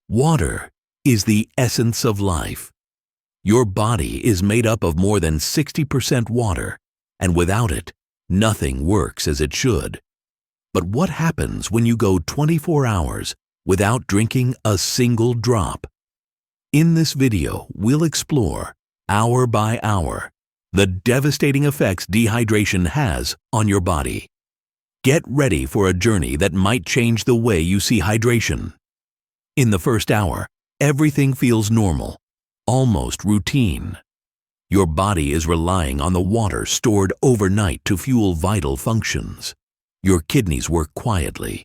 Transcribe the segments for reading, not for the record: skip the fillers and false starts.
Water is the essence of life. Your body is made up of more than 60% water, and without it, nothing works as it should. But what happens when you go 24 hours without drinking a single drop? In this video, we'll explore, hour by hour, the devastating effects dehydration has on your body. Get ready for a journey that might change the way you see hydration. In the first hour, everything feels normal, almost routine. Your body is relying on the water stored overnight to fuel vital functions. Your kidneys work quietly,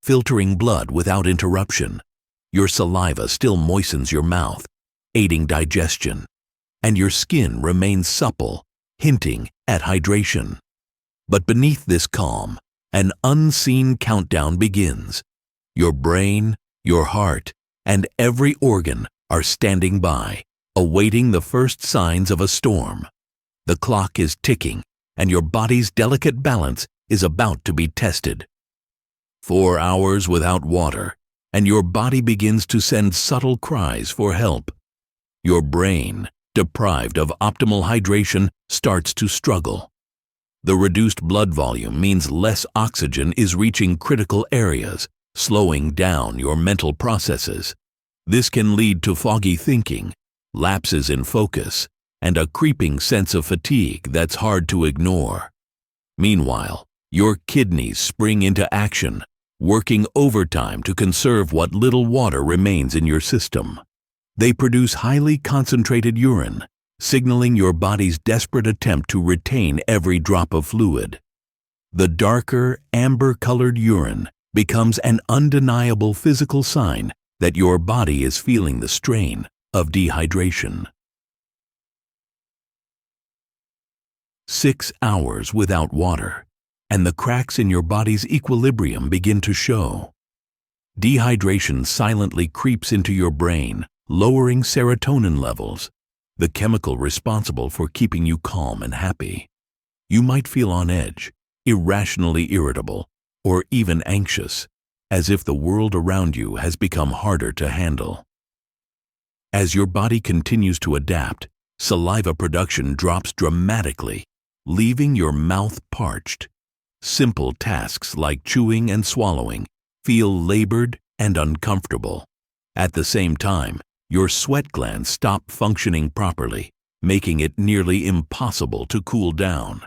filtering blood without interruption. Your saliva still moistens your mouth, aiding digestion, and your skin remains supple, hinting at hydration. But beneath this calm, an unseen countdown begins. Your brain, your heart, and every organ are standing by, awaiting the first signs of a storm. The clock is ticking, and your body's delicate balance is about to be tested. 4 hours without water, and your body begins to send subtle cries for help. Your brain, deprived of optimal hydration, starts to struggle. The reduced blood volume means less oxygen is reaching critical areas, slowing down your mental processes. This can lead to foggy thinking, lapses in focus, and a creeping sense of fatigue that's hard to ignore. Meanwhile, your kidneys spring into action, working overtime to conserve what little water remains in your system. They produce highly concentrated urine, signaling your body's desperate attempt to retain every drop of fluid. The darker, amber-colored urine becomes an undeniable physical sign that your body is feeling the strain of dehydration. 6 hours without water, and the cracks in your body's equilibrium begin to show. Dehydration silently creeps into your brain, lowering serotonin levels, the chemical responsible for keeping you calm and happy. You might feel on edge, irrationally irritable, or even anxious, as if the world around you has become harder to handle. As your body continues to adapt, saliva production drops dramatically, leaving your mouth parched. Simple tasks like chewing and swallowing feel labored and uncomfortable. At the same time, your sweat glands stop functioning properly, making it nearly impossible to cool down.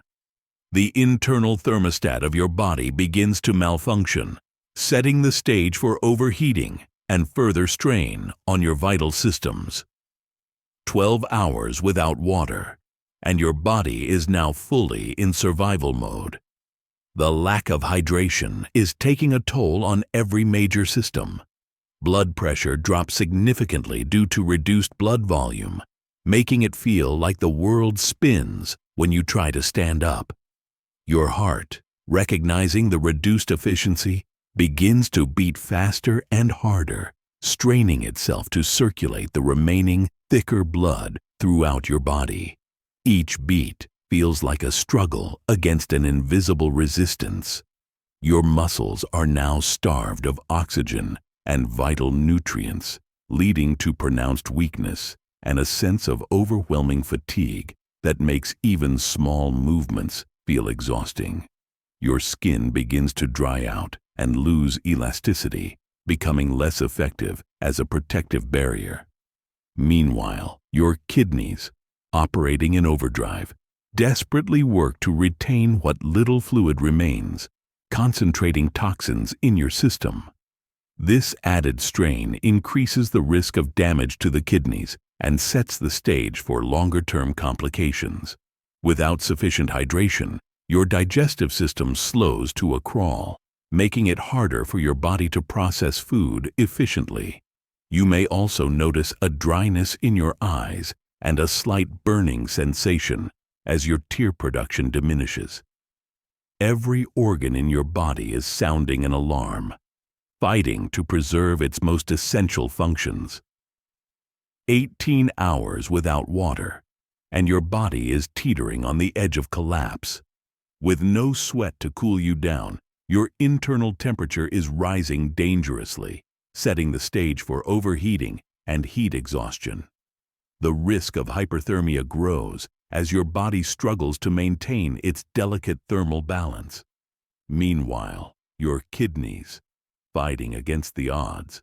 The internal thermostat of your body begins to malfunction, setting the stage for overheating and further strain on your vital systems. 12 hours without water, and your body is now fully in survival mode. The lack of hydration is taking a toll on every major system. Blood pressure drops significantly due to reduced blood volume, making it feel like the world spins when you try to stand up. Your heart, recognizing the reduced efficiency, begins to beat faster and harder, straining itself to circulate the remaining thicker blood throughout your body. Each beat feels like a struggle against an invisible resistance. Your muscles are now starved of oxygen and vital nutrients, leading to pronounced weakness and a sense of overwhelming fatigue that makes even small movements feel exhausting. Your skin begins to dry out and lose elasticity, becoming less effective as a protective barrier. Meanwhile, your kidneys, operating in overdrive, desperately work to retain what little fluid remains, concentrating toxins in your system. This added strain increases the risk of damage to the kidneys and sets the stage for longer-term complications. Without sufficient hydration, your digestive system slows to a crawl, making it harder for your body to process food efficiently. You may also notice a dryness in your eyes and a slight burning sensation as your tear production diminishes. Every organ in your body is sounding an alarm, fighting to preserve its most essential functions. 18 hours without water, and your body is teetering on the edge of collapse. With no sweat to cool you down, your internal temperature is rising dangerously, setting the stage for overheating and heat exhaustion. The risk of hyperthermia grows as your body struggles to maintain its delicate thermal balance. Meanwhile, your kidneys, fighting against the odds,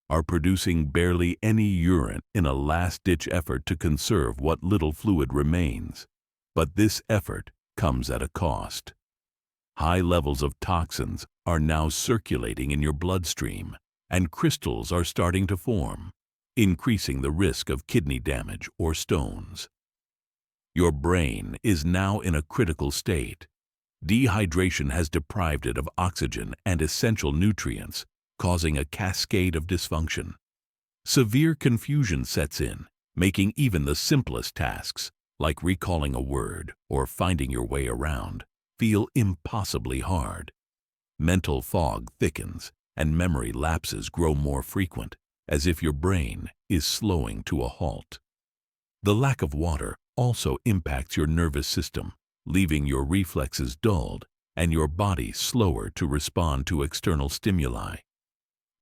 are producing barely any urine in a last-ditch effort to conserve what little fluid remains. But this effort comes at a cost. High levels of toxins are now circulating in your bloodstream, and crystals are starting to form, increasing the risk of kidney damage or stones. Your brain is now in a critical state. Dehydration has deprived it of oxygen and essential nutrients, causing a cascade of dysfunction. Severe confusion sets in, making even the simplest tasks, like recalling a word or finding your way around, feel impossibly hard. Mental fog thickens, and memory lapses grow more frequent, as if your brain is slowing to a halt. The lack of water also impacts your nervous system, leaving your reflexes dulled and your body slower to respond to external stimuli.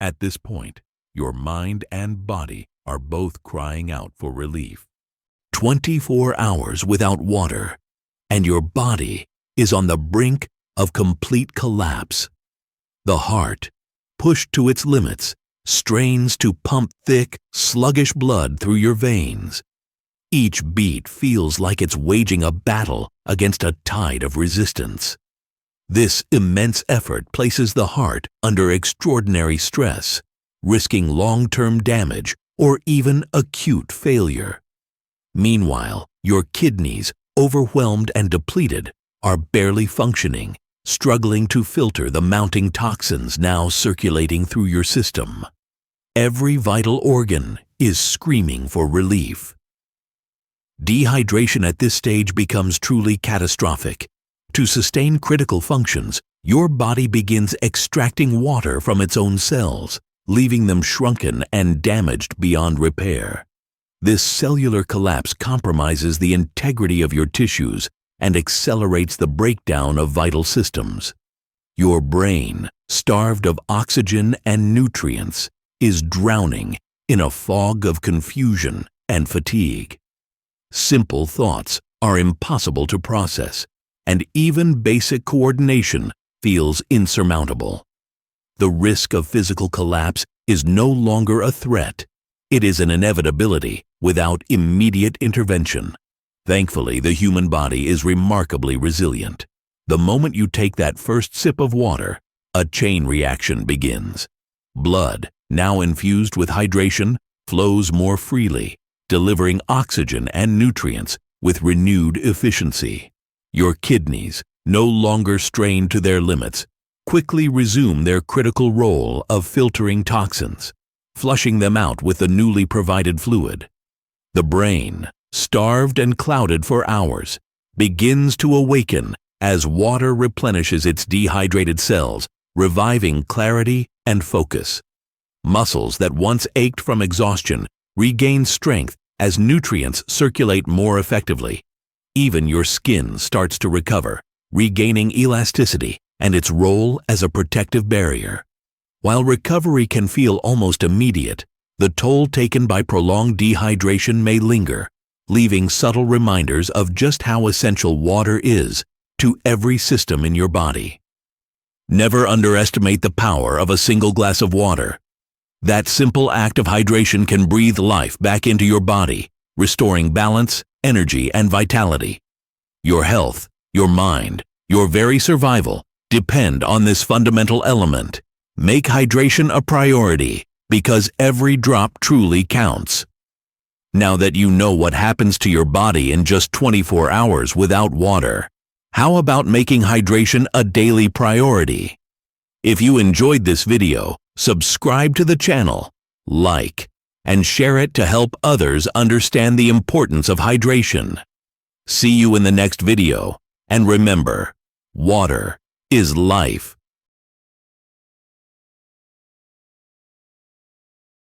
At this point, your mind and body are both crying out for relief. 24 hours without water, and your body is on the brink of complete collapse. The heart, pushed to its limits, strains to pump thick, sluggish blood through your veins. Each beat feels like it's waging a battle against a tide of resistance. This immense effort places the heart under extraordinary stress, risking long-term damage or even acute failure. Meanwhile, your kidneys, overwhelmed and depleted, are barely functioning, struggling to filter the mounting toxins now circulating through your system. Every vital organ is screaming for relief. Dehydration at this stage becomes truly catastrophic. To sustain critical functions, your body begins extracting water from its own cells, leaving them shrunken and damaged beyond repair. This cellular collapse compromises the integrity of your tissues and accelerates the breakdown of vital systems. Your brain, starved of oxygen and nutrients, is drowning in a fog of confusion and fatigue. Simple thoughts are impossible to process, and even basic coordination feels insurmountable. The risk of physical collapse is no longer a threat. It is an inevitability without immediate intervention. Thankfully, the human body is remarkably resilient. The moment you take that first sip of water, a chain reaction begins. Blood, now infused with hydration, flows more freely, delivering oxygen and nutrients with renewed efficiency. Your kidneys, no longer strained to their limits, quickly resume their critical role of filtering toxins, flushing them out with the newly provided fluid. The brain, starved and clouded for hours, begins to awaken as water replenishes its dehydrated cells, reviving clarity and focus. Muscles that once ached from exhaustion regain strength as nutrients circulate more effectively. Even your skin starts to recover, regaining elasticity and its role as a protective barrier. While recovery can feel almost immediate, the toll taken by prolonged dehydration may linger, leaving subtle reminders of just how essential water is to every system in your body. Never underestimate the power of a single glass of water. That simple act of hydration can breathe life back into your body, restoring balance, energy, and vitality. Your health, your mind, your very survival depend on this fundamental element. Make hydration a priority, because every drop truly counts. Now that you know what happens to your body in just 24 hours without water, how about making hydration a daily priority? If you enjoyed this video, subscribe to the channel, like, and share it to help others understand the importance of hydration. See you in the next video, and remember, water is life.